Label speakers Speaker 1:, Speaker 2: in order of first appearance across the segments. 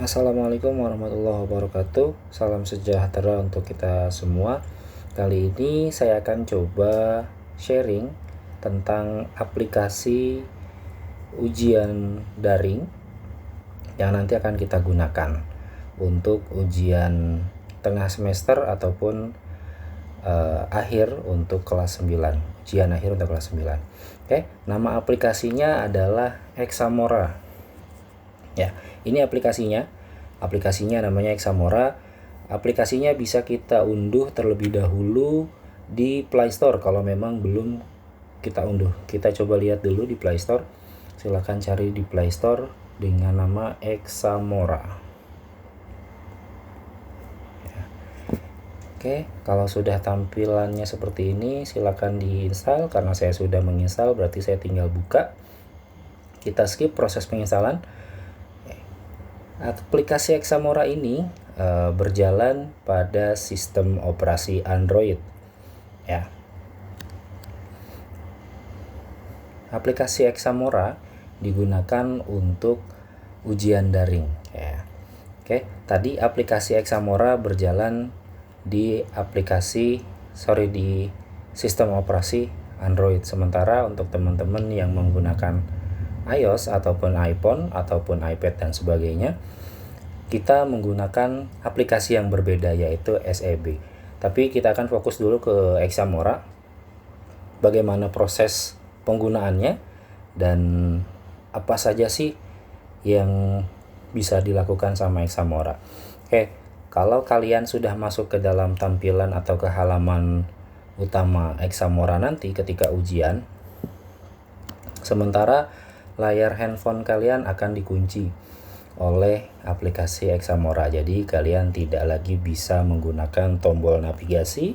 Speaker 1: Assalamualaikum warahmatullahi wabarakatuh. Salam sejahtera untuk kita semua. Kali ini saya akan coba sharing tentang aplikasi ujian daring yang nanti akan kita gunakan untuk ujian tengah semester ataupun akhir untuk kelas 9. Ujian akhir untuk kelas 9. Oke, nama aplikasinya adalah Examora. Ya, ini aplikasinya. Aplikasinya namanya Examora. Aplikasinya bisa kita unduh terlebih dahulu di Play Store kalau memang belum kita unduh. Kita coba lihat dulu di Play Store. Silahkan cari di Play Store dengan nama Examora. Oke, kalau sudah tampilannya seperti ini, silakan diinstal. Karena saya sudah menginstal, berarti saya tinggal buka. Kita skip proses penginstalan. Aplikasi Examora ini berjalan pada sistem operasi Android. Ya. Aplikasi Examora digunakan untuk ujian daring. Ya. Oke, tadi aplikasi Examora berjalan di sistem operasi Android. Sementara untuk teman-teman yang menggunakan iOS ataupun iPhone ataupun iPad dan sebagainya, kita menggunakan aplikasi yang berbeda yaitu SEB. Tapi kita akan fokus dulu ke Examora, bagaimana proses penggunaannya dan apa saja sih yang bisa dilakukan sama Examora. Oke, kalau kalian sudah masuk ke dalam tampilan atau ke halaman utama Examora nanti ketika ujian, sementara layar handphone kalian akan dikunci oleh aplikasi Examora. Jadi kalian tidak lagi bisa menggunakan tombol navigasi,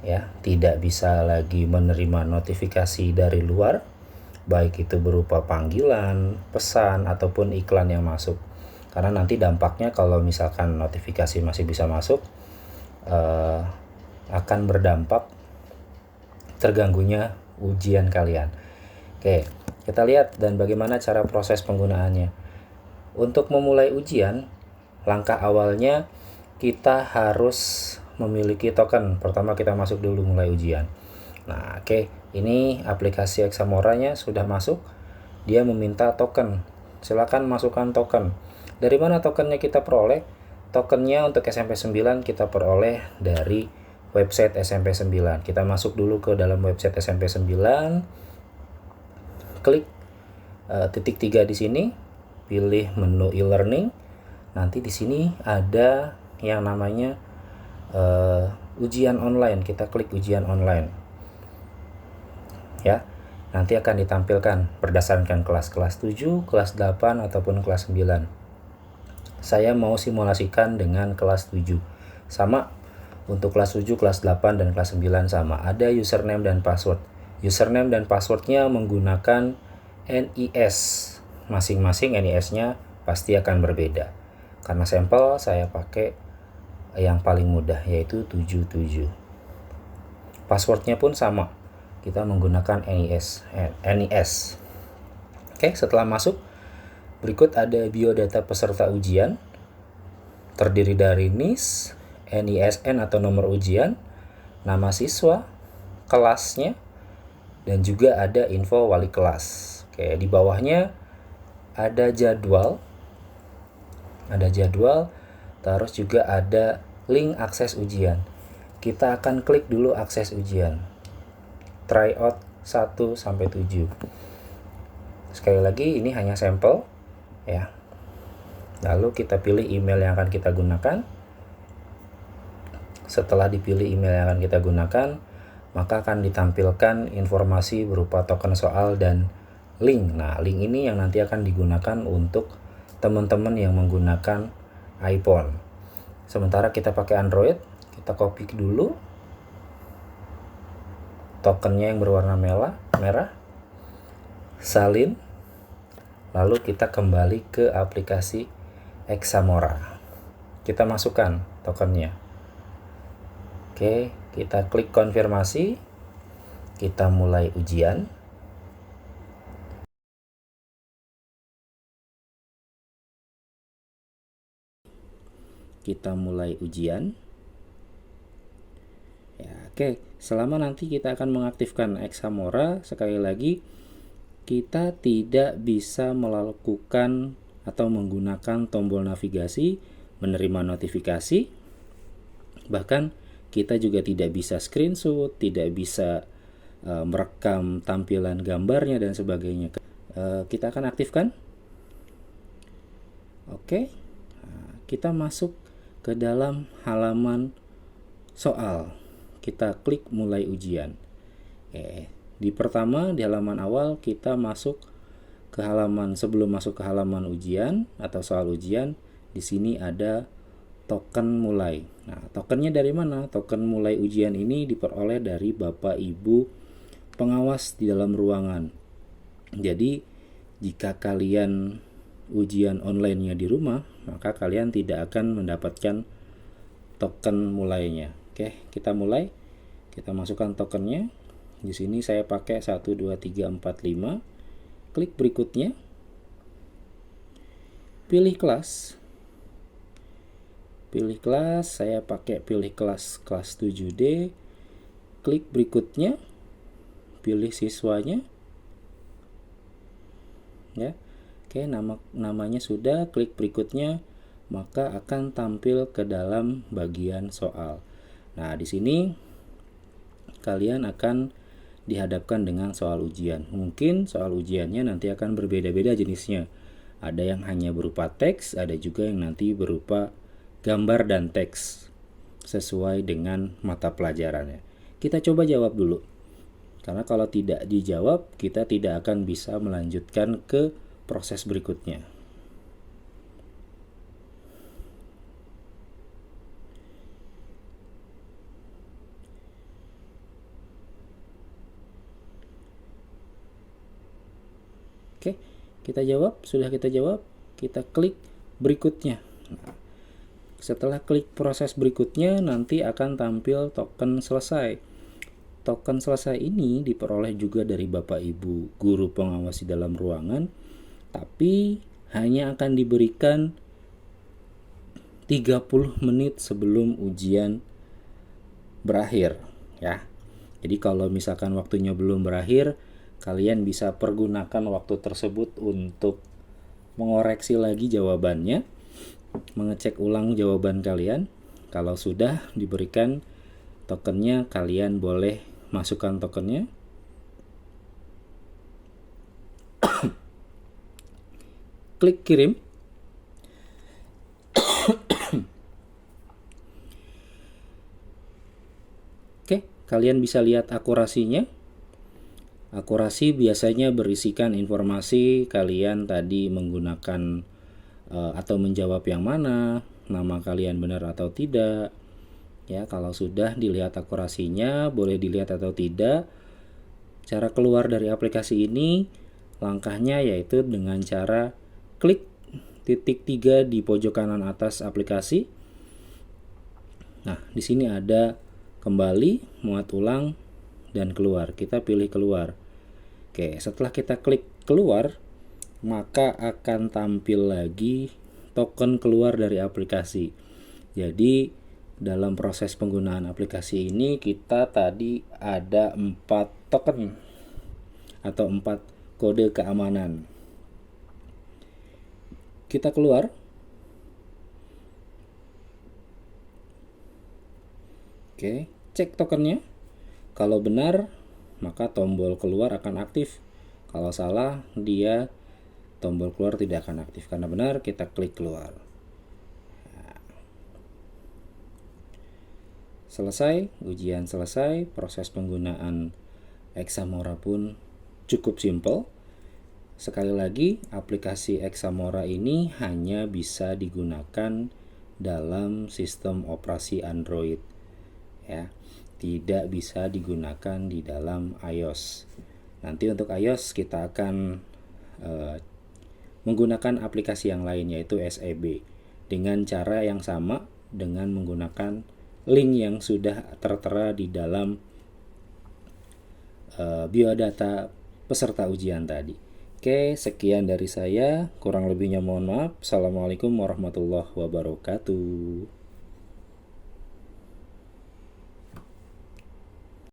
Speaker 1: ya, tidak bisa lagi menerima notifikasi dari luar, baik itu berupa panggilan, pesan ataupun iklan yang masuk. Karena nanti dampaknya kalau misalkan notifikasi masih bisa masuk, akan berdampak terganggunya ujian kalian. Oke, kita lihat dan bagaimana cara proses penggunaannya. Untuk memulai ujian, langkah awalnya kita harus memiliki token. Pertama kita masuk dulu mulai ujian. Nah, oke, ini aplikasi Examoranya sudah masuk. Dia meminta token. Silakan masukkan token. Dari mana tokennya kita peroleh? Tokennya untuk SMP 9 kita peroleh dari website SMP 9. Kita masuk dulu ke dalam website SMP 9. Klik titik 3 di sini, pilih menu e-learning. Nanti di sini ada yang namanya ujian online. Kita klik ujian online. Ya. Nanti akan ditampilkan berdasarkan kelas 7, kelas 8 ataupun kelas 9. Saya mau simulasikan dengan kelas 7. Sama untuk kelas 7, kelas 8 dan kelas 9 sama. Ada username dan password. Username dan passwordnya menggunakan NIS. Masing-masing NIS-nya pasti akan berbeda. Karena sampel saya pakai yang paling mudah yaitu 77. Passwordnya pun sama. Kita menggunakan NIS. Oke, setelah masuk, berikut ada biodata peserta ujian. Terdiri dari NIS, NISN atau nomor ujian, nama siswa, kelasnya, dan juga ada info wali kelas. Oke, di bawahnya ada jadwal. Terus juga ada link akses ujian. Kita akan klik dulu akses ujian. Tryout 1 sampai 7. Sekali lagi ini hanya sampel, ya. Lalu kita pilih email yang akan kita gunakan. Setelah dipilih email yang akan kita gunakan, maka akan ditampilkan informasi berupa token soal dan link. Nah, link ini yang nanti akan digunakan untuk teman-teman yang menggunakan iPhone. Sementara kita pakai Android, kita copy dulu tokennya yang berwarna merah, salin, lalu kita kembali ke aplikasi Examora. Kita masukkan tokennya. Oke, kita klik konfirmasi. Kita mulai ujian. kita mulai ujian. Ya, oke. Selama nanti kita akan mengaktifkan Examora, sekali lagi kita tidak bisa melakukan atau menggunakan tombol navigasi, menerima notifikasi, bahkan kita juga tidak bisa screenshot, tidak bisa merekam tampilan gambarnya dan sebagainya. Kita akan aktifkan. Oke. Nah, kita masuk ke dalam halaman soal. Kita klik mulai ujian. Di pertama, di halaman awal kita masuk ke halaman, sebelum masuk ke halaman ujian atau soal ujian, di sini ada token mulai. Nah, tokennya dari mana? Token mulai ujian ini diperoleh dari Bapak Ibu pengawas di dalam ruangan. Jadi, jika kalian ujian online-nya di rumah, maka kalian tidak akan mendapatkan token mulainya. Oke, kita mulai. Kita masukkan tokennya. Di sini saya pakai 1 2 3 4 5. Klik berikutnya. Pilih kelas. Pilih kelas, saya pakai pilih kelas 7D. Klik berikutnya. Pilih siswanya. Ya. Oke, namanya sudah, klik berikutnya, maka akan tampil ke dalam bagian soal. Nah, di sini kalian akan dihadapkan dengan soal ujian. Mungkin soal ujiannya nanti akan berbeda-beda jenisnya. Ada yang hanya berupa teks, ada juga yang nanti berupa gambar dan teks sesuai dengan mata pelajarannya. Kita coba jawab dulu. Karena kalau tidak dijawab, kita tidak akan bisa melanjutkan ke proses berikutnya. Oke, kita jawab. Sudah kita jawab, kita klik berikutnya. Nah, setelah klik proses berikutnya, nanti akan tampil token selesai. Token selesai ini diperoleh juga dari Bapak Ibu guru pengawas di dalam ruangan, tapi hanya akan diberikan 30 menit sebelum ujian berakhir, ya. Jadi kalau misalkan waktunya belum berakhir, kalian bisa pergunakan waktu tersebut untuk mengoreksi lagi jawabannya, mengecek ulang jawaban kalian. Kalau sudah diberikan tokennya, kalian boleh masukkan tokennya. Klik kirim. Oke, kalian bisa lihat akurasinya. Akurasi biasanya berisikan informasi kalian tadi menggunakan atau menjawab yang mana, nama kalian benar atau tidak. Ya, kalau sudah dilihat akurasinya, boleh dilihat atau tidak. Cara keluar dari aplikasi ini, langkahnya yaitu dengan cara klik titik 3 di pojok kanan atas aplikasi. Nah, di sini ada kembali, muat ulang, dan keluar. Kita pilih keluar. Oke, setelah kita klik keluar, maka akan tampil lagi token keluar dari aplikasi. Jadi dalam proses penggunaan aplikasi ini kita tadi ada 4 token atau 4 kode keamanan. Kita keluar. Oke, cek tokennya. Kalau benar, maka tombol keluar akan aktif. Kalau salah, dia tombol keluar tidak akan aktif. Karena benar, kita klik keluar. Nah. Selesai, ujian selesai, proses penggunaan Examora pun cukup simpel. Sekali lagi, aplikasi Examora ini hanya bisa digunakan dalam sistem operasi Android. Ya. Tidak bisa digunakan di dalam iOS. Nanti untuk iOS kita akan menggunakan aplikasi yang lain, yaitu SEB, dengan cara yang sama dengan menggunakan link yang sudah tertera di dalam biodata peserta ujian tadi. Oke, sekian dari saya, kurang lebihnya mohon maaf. Assalamualaikum warahmatullahi wabarakatuh.